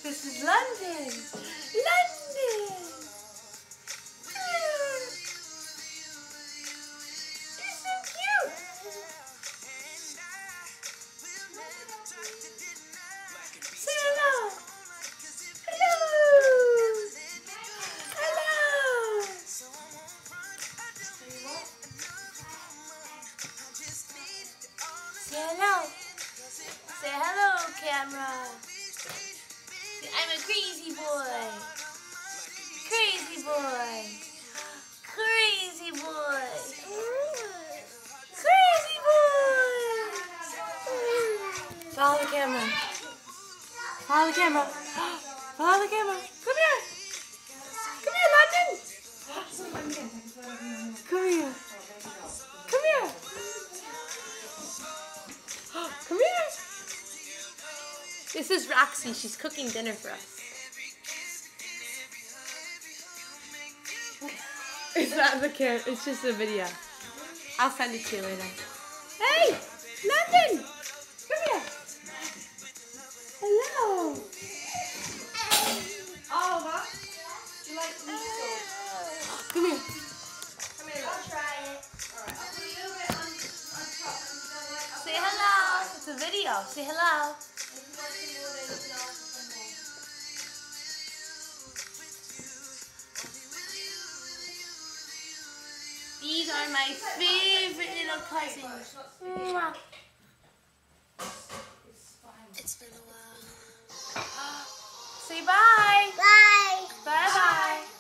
This is London. London. You're so cute. Say hello. Hello. Hello. Say hello. Say hello, camera. I'm a crazy boy. Crazy boy. Crazy boy. Crazy boy. Follow the camera. Follow the camera. Follow the camera. Come here. Come here, London. Come here. Come here. Come here. This is Roxy. She's cooking dinner for us. It's not the camera. It's just a video. I'll send it to you later. Hey, London. Come here. Hello. Oliver, do you like meat sauce? Come here. Come here, I'll try it. Alright, I'll put a little bit on top and you don't like Say hello. It's a video. Say hello. These are my favorite little cousins. Mwah. It's been a while. Say bye. Bye. Bye bye.